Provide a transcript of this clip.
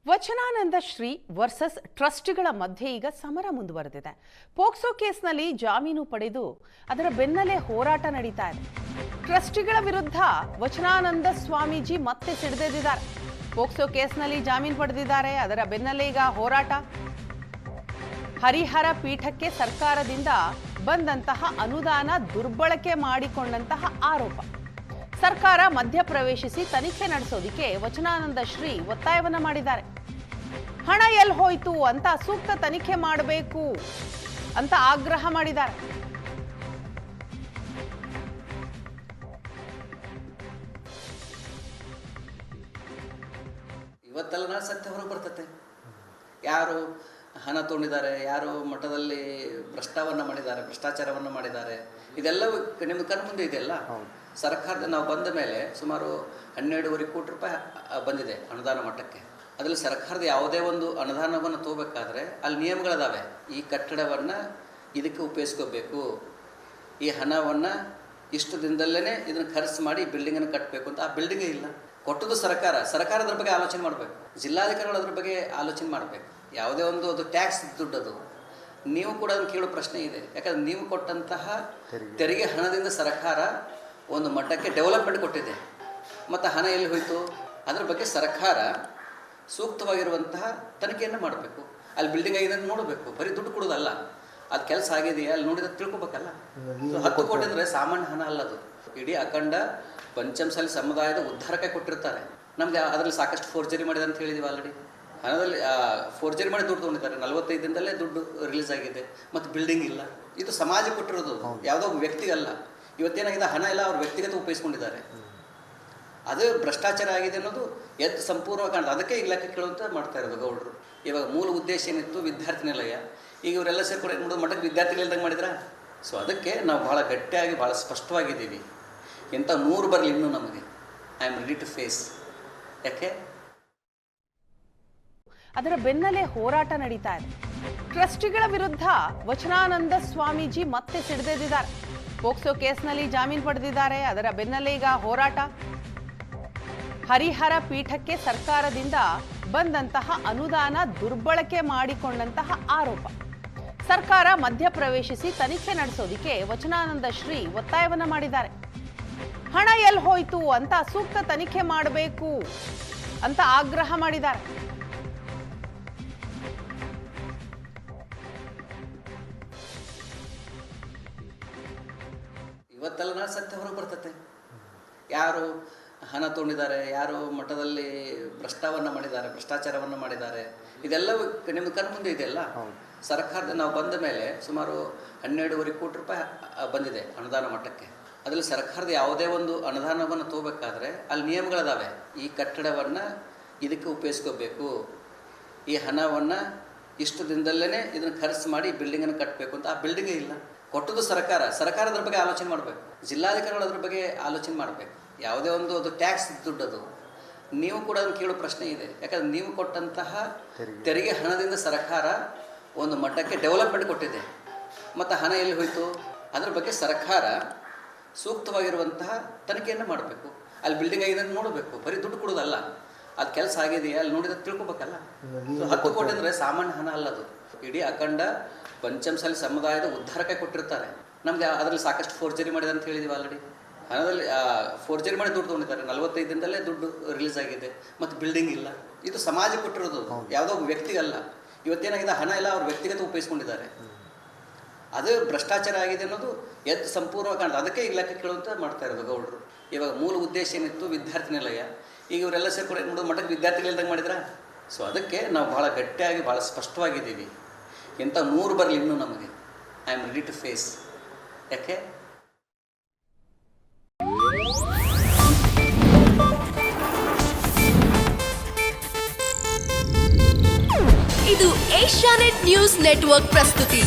Vachanananda Shri versus ಟ್ರಸ್ಟಿಗಳ ಮಧ್ಯೆ ಈಗ ಸಮರ ಮುಂದುವರೆದಿದೆ. ಪೋಕ್ಸೋ ಕೇಸ್ನಲ್ಲಿ ಜಾಮೀನು ಪಡೆದು ಅದರ ಬೆನ್ನಲ್ಲೇ ಹೋರಾಟ ನಡೀತಾ ಇದೆ. ಟ್ರಸ್ಟಿಗಳ ವಿರುದ್ಧ ವಚನಾನಂದ ಸ್ವಾಮೀಜಿ ಮತ್ತೆ ಸಿಡಿದೆದ್ದಿದ್ದಾರೆ. ಪೋಕ್ಸೋ ಕೇಸ್ನಲ್ಲಿ ಜಾಮೀನು ಪಡೆದಿದ್ದಾರೆ, ಅದರ ಬೆನ್ನಲ್ಲೇ ಈಗ ಹೋರಾಟ. ಹರಿಹರ ಪೀಠಕ್ಕೆ ಸರ್ಕಾರದಿಂದ ಬಂದಂತಹ ಅನುದಾನ ದುರ್ಬಳಕೆ ಮಾಡಿಕೊಂಡಂತಹ ಆರೋಪ. ಸರ್ಕಾರ ಮಧ್ಯಪ್ರವೇಶಿಸಿ ತನಿಖೆ ನಡೆಸೋದಕ್ಕೆ ವಚನಾನಂದ ಶ್ರೀ ಒತ್ತಾಯವನ್ನ ಮಾಡಿದ್ದಾರೆ. ಹಣ ಎಲ್ಲಿ ಹೋಯ್ತು ಅಂತ ಸೂಕ್ತ ತನಿಖೆ ಮಾಡಬೇಕು ಅಂತ ಆಗ್ರಹ ಮಾಡಿದ್ದಾರೆ. ಇವತ್ತೆಲ್ಲ ನಾಳೆ ಸತ್ಯ ಹೊರಗೆ ಬರ್ತತೆ. ಯಾರು ಹಣ ತೊಗೊಂಡಿದ್ದಾರೆ, ಯಾರು ಮಠದಲ್ಲಿ ಭ್ರಷ್ಟಾಚಾರವನ್ನು ಮಾಡಿದ್ದಾರೆ, ಇದೆಲ್ಲವೂ ನಿಮ್ಮ ಕಣ್ಣು ಮುಂದೆ ಇದೆಯಲ್ಲ. ಸರ್ಕಾರದ ನಾವು ಬಂದ ಮೇಲೆ ಸುಮಾರು 12.5 ಕೋಟಿ ರೂಪಾಯಿ ಬಂದಿದೆ ಅನುದಾನ ಮಟ್ಟಕ್ಕೆ. ಅದರಲ್ಲಿ ಸರ್ಕಾರದ ಯಾವುದೇ ಒಂದು ಅನುದಾನವನ್ನು ತಗೋಬೇಕಾದ್ರೆ ಅಲ್ಲಿ ನಿಯಮಗಳಿದಾವೆ. ಈ ಕಟ್ಟಡವನ್ನು ಇದಕ್ಕೆ ಉಪಯೋಗಿಸ್ಕೋಬೇಕು, ಈ ಹಣವನ್ನು ಇಷ್ಟು ದಿನದಲ್ಲೇ ಇದನ್ನು ಖರ್ಚು ಮಾಡಿ ಬಿಲ್ಡಿಂಗನ್ನು ಕಟ್ಟಬೇಕು ಅಂತ. ಆ ಬಿಲ್ಡಿಂಗೇ ಇಲ್ಲ, ಕೊಟ್ಟದ್ದು ಸರ್ಕಾರದ ಬಗ್ಗೆ ಆಲೋಚನೆ ಮಾಡಬೇಕು. ಜಿಲ್ಲಾಧಿಕಾರಿಗಳು ಅದ್ರ ಬಗ್ಗೆ ಆಲೋಚನೆ ಮಾಡಬೇಕು. ಯಾವುದೇ ಒಂದು ಅದು ಟ್ಯಾಕ್ಸ್ ದುಡ್ಡದು, ನೀವು ಕೂಡ ಅದನ್ನು ಕೇಳೋ ಪ್ರಶ್ನೆ ಇದೆ. ಯಾಕಂದರೆ ನೀವು ಕೊಟ್ಟಂತಹ ತೆರಿಗೆ ಹಣದಿಂದ ಸರ್ಕಾರ ಒಂದು ಮಟ್ಟಕ್ಕೆ ಡೆವಲಪ್ಮೆಂಟ್ ಕೊಟ್ಟಿದೆ, ಮತ್ತು ಹಣ ಎಲ್ಲಿ ಹೋಯಿತು ಅದ್ರ ಬಗ್ಗೆ ಸರ್ಕಾರ ಸೂಕ್ತವಾಗಿರುವಂತಹ ತನಿಖೆಯನ್ನು ಮಾಡಬೇಕು. ಅಲ್ಲಿ ಬಿಲ್ಡಿಂಗ್ ಆಗಿದೆ ಅಂತ ನೋಡಬೇಕು, ಬರೀ ದುಡ್ಡು ಕೊಡೋದಲ್ಲ, ಅದು ಕೆಲಸ ಆಗಿದೆಯಾ ಅಲ್ಲಿ ನೋಡಿದ್ರೆ ತಿಳ್ಕೊಬೇಕಲ್ಲ. 10 ಕೋಟಿ ಅಂದರೆ ಸಾಮಾನ್ಯ ಹಣ ಅಲ್ಲ, ಅದು ಇಡೀ ಅಖಂಡ ಪಂಚಮಸಾಲಿ ಸಮುದಾಯದ ಉದ್ಧಾರಕ್ಕೆ ಕೊಟ್ಟಿರ್ತಾರೆ. ನಮ್ಗೆ ಅದರಲ್ಲಿ ಸಾಕಷ್ಟು ಫೋರ್ಜರಿ ಮಾಡಿದೆ ಅಂತ ಹೇಳಿದೀವಿ ಆಲ್ರೆಡಿ. ಹಣದಲ್ಲಿ ಫೋರ್ಜರಿ ಮಾಡಿ ದುಡ್ಡು ತೊಗೊಂಡಿದ್ದಾರೆ. 45 ದಿನದಲ್ಲೇ ದುಡ್ಡು ರಿಲೀಸ್ ಆಗಿದೆ, ಮತ್ತು ಬಿಲ್ಡಿಂಗ್ ಇಲ್ಲ. ಇದು ಸಮಾಜ ಕೊಟ್ಟಿರೋದು, ಯಾವುದೋ ಒಬ್ಬ ವ್ಯಕ್ತಿಗಲ್ಲ. ಇವತ್ತೇನಾಗಿದೆ, ಹಣ ಎಲ್ಲ ಅವ್ರ ವ್ಯಕ್ತಿಗತ ಉಪಯೋಗಿಸ್ಕೊಂಡಿದ್ದಾರೆ. ಅದು ಭ್ರಷ್ಟಾಚಾರ ಆಗಿದೆ ಅನ್ನೋದು ಸಂಪೂರ್ಣವಾಗಿ ಕಾಣ್ತದೆ. ಅದಕ್ಕೆ ಈಗ ಲೆಕ್ಕ ಕೇಳುವಂತ ಮಾಡ್ತಾ ಇರೋದು ಗೌಡರು. ಇವಾಗ ಮೂಲ ಉದ್ದೇಶ ಏನಿತ್ತು, ವಿದ್ಯಾರ್ಥಿ ನಿಲಯ. ಈಗ ಇವರೆಲ್ಲ ಸೇರ್ಕೊಂಡು ನೋಡೋದು ಮಠಕ್ಕೆ ವಿದ್ಯಾರ್ಥಿ ನಿಲಯದಂಗೆ ಮಾಡಿದ್ರ. ಸೊ ಅದಕ್ಕೆ ನಾವು ಭಾಳ ಗಟ್ಟಿಯಾಗಿ ಭಾಳ ಸ್ಪಷ್ಟವಾಗಿದ್ದೀವಿ. ಇಂಥ 100 ಬರಲಿ ಇನ್ನೂ ನಮಗೆ, I am ready to face. ಯಾಕೆ ಅದರ ಬೆನ್ನಲ್ಲೇ ಹೋರಾಟ ನಡೀತಾ ಇದೆ. ಟ್ರಸ್ಟಿಗಳ ವಿರುದ್ಧ ವಚನಾನಂದ ಸ್ವಾಮೀಜಿ ಮತ್ತೆ ಸಿಡಿದೆದ್ದಿದ್ದಾರೆ. ಪೋಕ್ಸೋ ಕೇಸ್ನಲ್ಲಿ ಜಾಮೀನು ಪಡೆದಿದ್ದಾರೆ, ಅದರ ಬೆನ್ನಲ್ಲೇ ಈಗ ಹೋರಾಟ. ಹರಿಹರ ಪೀಠಕ್ಕೆ ಸರ್ಕಾರದಿಂದ ಬಂದಂತಹ ಅನುದಾನ ದುರ್ಬಳಕೆ ಮಾಡಿಕೊಂಡಂತಹ ಆರೋಪ. ಸರ್ಕಾರ ಮಧ್ಯಪ್ರವೇಶಿಸಿ ತನಿಖೆ ನಡೆಸೋದಕ್ಕೆ ವಚನಾನಂದ ಶ್ರೀ ಒತ್ತಾಯವನ್ನ ಮಾಡಿದ್ದಾರೆ. ಹಣ ಎಲ್ಲಿ ಹೋಯ್ತು ಅಂತ ಸೂಕ್ತ ತನಿಖೆ ಮಾಡಬೇಕು ಅಂತ ಆಗ್ರಹ ಮಾಡಿದ್ದಾರೆ. ಇವತ್ತೆಲ್ಲ ನಾಳೆ ಸತ್ಯ ಹೊರಗೆ ಬರ್ತತೆ. ಯಾರು ಹಣ ತೊಗೊಂಡಿದ್ದಾರೆ, ಯಾರು ಮಠದಲ್ಲಿ ಭ್ರಷ್ಟಾಚಾರವನ್ನು ಮಾಡಿದ್ದಾರೆ, ಇದೆಲ್ಲವೂ ನಿಮ್ಮ ಕಣ್ಣು ಮುಂದೆ ಇದೆಯಲ್ಲ. ಸರ್ಕಾರದ ನಾವು ಬಂದ ಮೇಲೆ ಸುಮಾರು 12.5 ಕೋಟಿ ರೂಪಾಯಿ ಬಂದಿದೆ ಅನುದಾನ ಮಟ್ಟಕ್ಕೆ. ಅದರಲ್ಲಿ ಸರ್ಕಾರದ ಯಾವುದೇ ಒಂದು ಅನುದಾನವನ್ನು ತಗೋಬೇಕಾದ್ರೆ ಅಲ್ಲಿ ನಿಯಮಗಳಿದಾವೆ. ಈ ಕಟ್ಟಡವನ್ನು ಇದಕ್ಕೆ ಉಪಯೋಗಿಸ್ಕೋಬೇಕು, ಈ ಹಣವನ್ನು ಇಷ್ಟು ದಿನದಲ್ಲೇ ಇದನ್ನು ಖರ್ಚು ಮಾಡಿ ಬಿಲ್ಡಿಂಗನ್ನು ಕಟ್ಟಬೇಕು ಅಂತ. ಆ ಬಿಲ್ಡಿಂಗೇ ಇಲ್ಲ, ಕೊಟ್ಟದ್ದು ಸರ್ಕಾರದ ಬಗ್ಗೆ ಆಲೋಚನೆ ಮಾಡಬೇಕು. ಜಿಲ್ಲಾಧಿಕಾರಿಗಳು ಅದ್ರ ಬಗ್ಗೆ ಆಲೋಚನೆ ಮಾಡಬೇಕು. ಯಾವುದೇ ಒಂದು ಅದು ಟ್ಯಾಕ್ಸ್ ದುಡ್ಡದು, ನೀವು ಕೂಡ ಅದನ್ನು ಕೇಳೋ ಪ್ರಶ್ನೆ ಇದೆ. ಯಾಕಂದರೆ ನೀವು ಕೊಟ್ಟಂತಹ ತೆರಿಗೆ ಹಣದಿಂದ ಸರ್ಕಾರ ಒಂದು ಮಟ್ಟಕ್ಕೆ ಡೆವಲಪ್ಮೆಂಟ್ ಕೊಟ್ಟಿದೆ, ಮತ್ತು ಹಣ ಎಲ್ಲಿ ಹೋಯಿತು ಅದ್ರ ಬಗ್ಗೆ ಸರ್ಕಾರ ಸೂಕ್ತವಾಗಿರುವಂತಹ ತನಿಖೆಯನ್ನು ಮಾಡಬೇಕು. ಅಲ್ಲಿ ಬಿಲ್ಡಿಂಗ್ ಆಗಿದೆ ಅಂತ ನೋಡಬೇಕು, ಬರೀ ದುಡ್ಡು ಕೊಡೋದಲ್ಲ, ಅದು ಕೆಲಸ ಆಗಿದೆಯಾ ಅಲ್ಲಿ ನೋಡಿದ್ರೆ ತಿಳ್ಕೊಬೇಕಲ್ಲ. 10 ಕೋಟಿ ಅಂದರೆ ಸಾಮಾನ್ಯ ಹಣ ಅಲ್ಲ, ಅದು ಇಡೀ ಅಖಂಡ ಪಂಚಮಸಾಲಿ ಸಮುದಾಯದ ಉದ್ಧಾರಕ್ಕೆ ಕೊಟ್ಟಿರ್ತಾರೆ. ನಮ್ಗೆ ಅದರಲ್ಲಿ ಸಾಕಷ್ಟು ಫೋರ್ಜರಿ ಮಾಡಿದೆ ಅಂತ ಹೇಳಿದೀವಿ ಆಲ್ರೆಡಿ. ಹಣದಲ್ಲಿ ಫೋರ್ಜರಿ ಮಾಡಿ ದುಡ್ಡು ತೊಗೊಂಡಿದ್ದಾರೆ. 45 ದಿನದಲ್ಲೇ ದುಡ್ಡು ರಿಲೀಸ್ ಆಗಿದೆ, ಮತ್ತು ಬಿಲ್ಡಿಂಗ್ ಇಲ್ಲ. ಇದು ಸಮಾಜ ಕೊಟ್ಟಿರೋದು, ಯಾವುದೋ ಒಬ್ಬ ವ್ಯಕ್ತಿಗಲ್ಲ. ಇವತ್ತೇನಾಗಿದೆ, ಹಣ ಎಲ್ಲ ಅವ್ರ ವ್ಯಕ್ತಿಗತ ಉಪಯೋಗಿಸ್ಕೊಂಡಿದ್ದಾರೆ. ಅದು ಭ್ರಷ್ಟಾಚಾರ ಆಗಿದೆ ಅನ್ನೋದು ಸಂಪೂರ್ಣವಾಗಿ ಕಾಣ್ತದೆ. ಅದಕ್ಕೆ ಈಗ ಲೆಕ್ಕ ಕೇಳುವಂತ ಮಾಡ್ತಾ ಇರೋದು ಗೌಡರು. ಇವಾಗ ಮೂಲ ಉದ್ದೇಶ ಏನಿತ್ತು, ವಿದ್ಯಾರ್ಥಿ ನಿಲಯ. ಈಗ ಇವರೆಲ್ಲ ಸೇರ್ಕೊಂಡು ನೋಡೋದು ಮಠಕ್ಕೆ ವಿದ್ಯಾರ್ಥಿ ನಿಲಯದಂಗೆ ಮಾಡಿದ್ರ. ಸೊ ಅದಕ್ಕೆ ನಾವು ಭಾಳ ಗಟ್ಟಿಯಾಗಿ ಭಾಳ ಸ್ಪಷ್ಟವಾಗಿದ್ದೀವಿ. ಇಂಥ 100 ಬರಲಿ ಇನ್ನೂ ನಮಗೆ, I am ready to face. ಯಾಕೆ ಇದು ಏಷ್ಯಾನೆಟ್ ನ್ಯೂಸ್ ನೆಟ್ವರ್ಕ್ ಪ್ರಸ್ತುತಿ.